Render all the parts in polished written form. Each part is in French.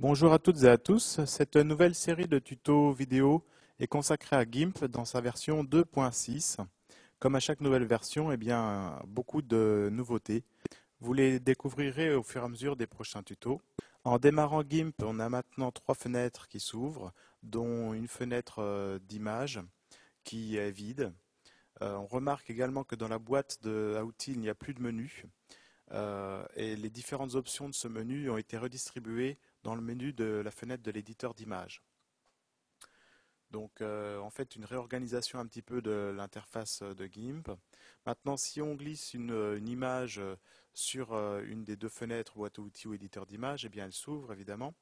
Bonjour à toutes et à tous. Cette nouvelle série de tutos vidéo est consacrée à GIMP dans sa version 2.6. Comme à chaque nouvelle version, beaucoup de nouveautés. Vous les découvrirez au fur et à mesure des prochains tutos. En démarrant GIMP, on a maintenant trois fenêtres qui s'ouvrent, dont une fenêtre d'image qui est vide. On remarque également que dans la boîte de outils, il n'y a plus de menu. Et les différentes options de ce menu ont été redistribuées dans le menu de la fenêtre de l'éditeur d'images. Donc en fait une réorganisation un petit peu de l'interface de GIMP. Maintenant si on glisse une image sur une des deux fenêtres, boîte à outils ou éditeur d'images, eh bien elle s'ouvre évidemment.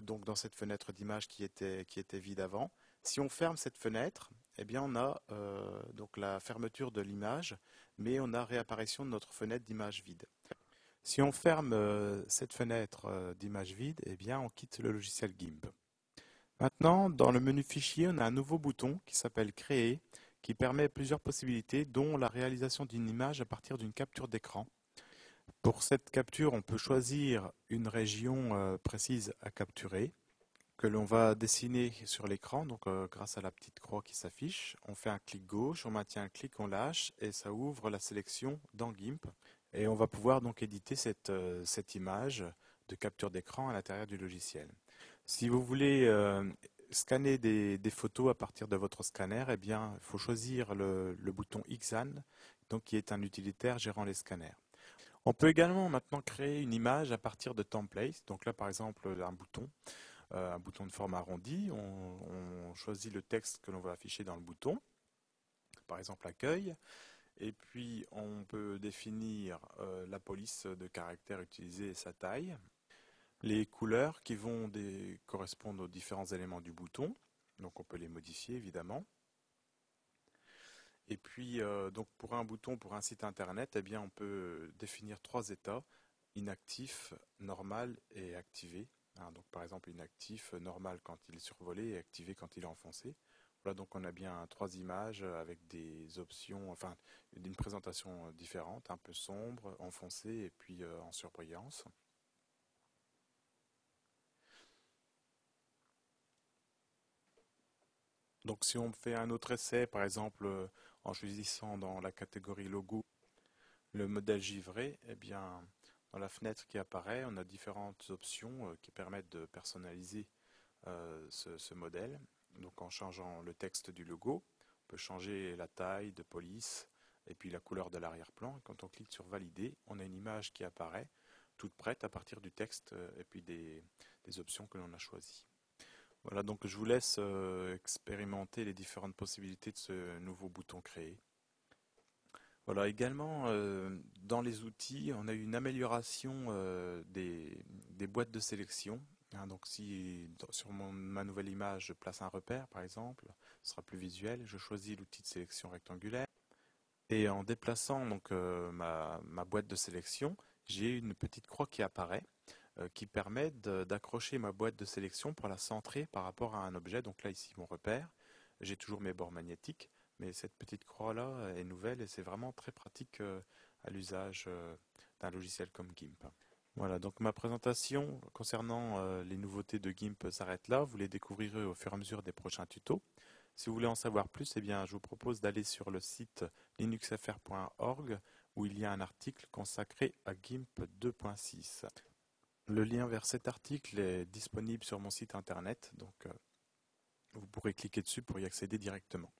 Donc dans cette fenêtre d'image qui était vide avant. Si on ferme cette fenêtre, eh bien on a donc la fermeture de l'image, mais on a réapparition de notre fenêtre d'image vide. Si on ferme cette fenêtre d'image vide, eh bien on quitte le logiciel GIMP. Maintenant, dans le menu Fichier, on a un nouveau bouton qui s'appelle Créer, qui permet plusieurs possibilités, dont la réalisation d'une image à partir d'une capture d'écran. Pour cette capture, on peut choisir une région précise à capturer, que l'on va dessiner sur l'écran, donc grâce à la petite croix qui s'affiche. On fait un clic gauche, on maintient un clic, on lâche, et ça ouvre la sélection dans GIMP. Et on va pouvoir donc éditer cette image de capture d'écran à l'intérieur du logiciel. Si vous voulez scanner des photos à partir de votre scanner, eh bien, il faut choisir le bouton Xan, donc qui est un utilitaire gérant les scanners. On peut également maintenant créer une image à partir de templates. Donc là, par exemple, un bouton de forme arrondi. On choisit le texte que l'on va afficher dans le bouton, par exemple accueil. Et puis, on peut définir la police de caractères utilisée et sa taille. Les couleurs qui vont correspondre aux différents éléments du bouton. Donc, on peut les modifier, évidemment. Et puis, donc pour un bouton, pour un site internet, eh bien, on peut définir trois états, inactif, normal et activé. Donc, par exemple, inactif, normal quand il est survolé et activé quand il est enfoncé. Voilà, donc on a bien trois images avec des options, enfin, une présentation différente, un peu sombre, enfoncé et puis en surbrillance. Donc, si on fait un autre essai, par exemple, en choisissant dans la catégorie logo le modèle givré, eh bien, dans la fenêtre qui apparaît, on a différentes options qui permettent de personnaliser ce modèle. Donc en changeant le texte du logo, on peut changer la taille de police et puis la couleur de l'arrière-plan. Quand on clique sur valider, on a une image qui apparaît toute prête à partir du texte et puis des options que l'on a choisies. Voilà, donc je vous laisse expérimenter les différentes possibilités de ce nouveau bouton créé. Voilà, également, dans les outils, on a eu une amélioration des boîtes de sélection. Donc si sur ma nouvelle image, je place un repère, par exemple, ce sera plus visuel. Je choisis l'outil de sélection rectangulaire. Et en déplaçant donc, ma boîte de sélection, j'ai une petite croix qui apparaît, qui permet d'accrocher ma boîte de sélection pour la centrer par rapport à un objet. Donc là, ici, mon repère. J'ai toujours mes bords magnétiques. Mais cette petite croix-là est nouvelle et c'est vraiment très pratique à l'usage d'un logiciel comme GIMP. Voilà, donc ma présentation concernant les nouveautés de GIMP s'arrête là. Vous les découvrirez au fur et à mesure des prochains tutos. Si vous voulez en savoir plus, eh bien, je vous propose d'aller sur le site linuxfr.org où il y a un article consacré à GIMP 2.6. Le lien vers cet article est disponible sur mon site internet, donc vous pourrez cliquer dessus pour y accéder directement.